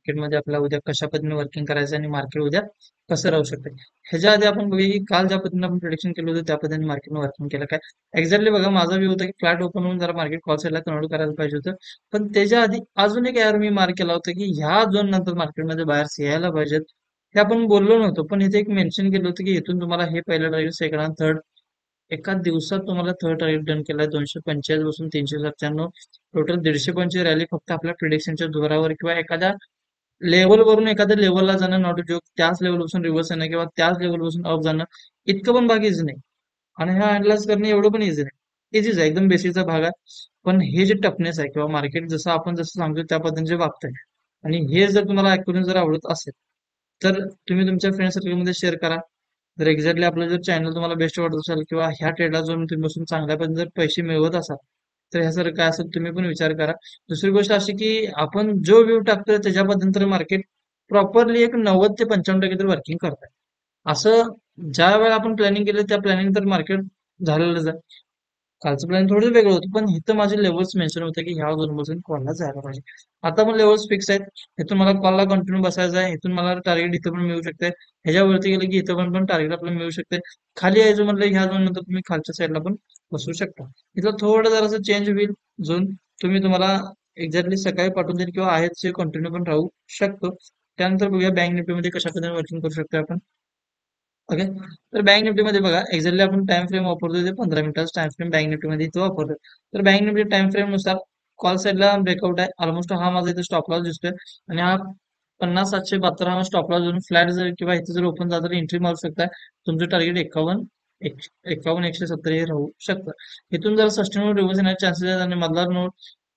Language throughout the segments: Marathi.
मार्केटमध्ये आपल्याला उद्या कशा पद्धतीने वर्किंग करायचं आणि मार्केट उद्या कसं राहू शकते. ह्याच्या आधी आपण बघूया की काल ज्या पद्धतीने आपण प्रिडिक्शन केलं होतं त्या पद्धतीने मार्केटने वर्किंग केलं काय. एक्झॅक्टली बघा माझा व्ह्यू होता की फ्लॅट ओपन होऊन जरा मार्केट कॉल साईडला कन्वर्ट करायला पाहिजे होतं. पण त्याच्या आधी अजून एक एअर मी मार्क केला होता की ह्या झोन नंतर मार्केटमध्ये बाहेर यायला पाहिजेत. हे आपण बोललो नव्हतो पण इथे एक मेन्शन केलं होतं की इथून तुम्हाला हे पहिलं टार्गेट, सेकंड आणि थर्ड एका दिवसात तुम्हाला थर्ड टार्गेट डन केलाय 245 पासून 397. टोटल 150 पॉईंटची रॅली फक्त आपल्या प्रिडिक्शनच्या जोरावर किंवा एखाद्या लेवलवरून एखाद्या लेवलला जाणं नॉट अ जोक, त्याच लेवलपासून रिव्हर्स येणं किंवा त्याच लेवलपासून अप जाणं इतकं पण भाग इझी नाही. आणि हा अनलाइज करणे एवढं पण इझी नाही. इझीच आहे, एकदम बेसिकचा भाग आहे. पण हे जे टफनेस आहे किंवा मार्केट जसं आपण जसं सांगतो त्या पद्धतीने वागतंय आणि हे जर तुम्हाला ऐकून जर आवडत असेल तर तुम्ही तुमच्या फ्रेंड सर्कलमध्ये शेअर करा. जर एक्झॅक्टली आपलं जर चॅनल तुम्हाला बेस्ट वाटत असेल किंवा ह्या ट्रेडला जाऊन तुम्ही बसून चांगल्या पद्धतीने जर पैसे मिळवत असाल तर ह्यासारखं काय असेल तुम्ही पण विचार करा. दुसरी गोष्ट अशी की आपण जो व्ह्यू टाकतोय त्याच्या पद्धतीने मार्केट प्रॉपरली एक 90 ते 95% तर वर्किंग करताय. असं ज्या वेळेला आपण प्लॅनिंग केलं त्या प्लॅनिंग तर मार्केट झालेलंच आहे. कालचं प्लॅन थोडं वेगळं होतं पण इथं माझे लेवल्स मेन्शन होते की ह्या झोन पासून कॉलला जायला पाहिजे. आता पण लेवल्स फिक्स आहेत. इथून मला कॉलला कंटिन्यू बसायचं आहे. इथून मला टार्गेट इथं पण मिळू शकते. ह्याच्यावरती गेलं की इथं पण टार्गेट आपल्याला मिळू शकते. खाली यायचं म्हटलं ह्या झोन नंतर तुम्ही खालच्या साईडला पण बसू शकता. इथं थोडं जरासं चेंज होईल झोन. तुम्हाला एक्झॅक्टली सकाळी पाठवून देईल किंवा आहे ते कंटिन्यू पण राहू शकतो. त्यानंतर बघूया बँक निफ्टीमध्ये कशा पद्धतीने वर्किंग करू शकतो आपण. ओके. तर बँक निफ्टीमध्ये बघा एक्झॅक्टली आपण टाइम फ्रेम वापरतो ते 15 मिनिटाचा टाइम फ्रेम बँक निफ्टीमध्ये इथं वापरतो. तर बँक निफ्टी टाइम फ्रेम नुसार कॉल साईडला ब्रेकआउट आहे. ऑलमोस्ट हा माझा इथे स्टॉप लॉस दिसतोय आणि हा 50,772 हा स्टॉप लॉस धरून फ्लॅट जर किंवा इथे जर ओपन झाला तर एंट्री मारू शकता. तुमचं टार्गेट 51 170 हे राहू शकतं. इथून जर सस्टेनेबल रिव्हर्स येण्याचे चान्सेस आहेत आणि मधला नोट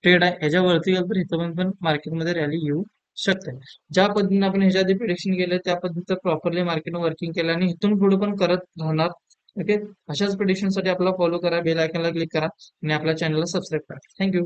ट्रेड आहे ह्याच्यावरती गेलं तर इथं पण मार्केटमध्ये रॅली येऊ शकते. ज्या पद्धतीने आपण ह्याच्या आधी प्रिडिक्शन केलं त्या पद्धतीचं प्रॉपरली मार्केट वर्किंग केलं आणि इथून पुढे पण करत राहणार. ओके. अशाच प्रिडिक्शन साठी आपल्याला फॉलो करा, बेल आयकॉनला क्लिक करा आणि आपल्या चॅनलला सबस्क्राईब करा. थँक्यू.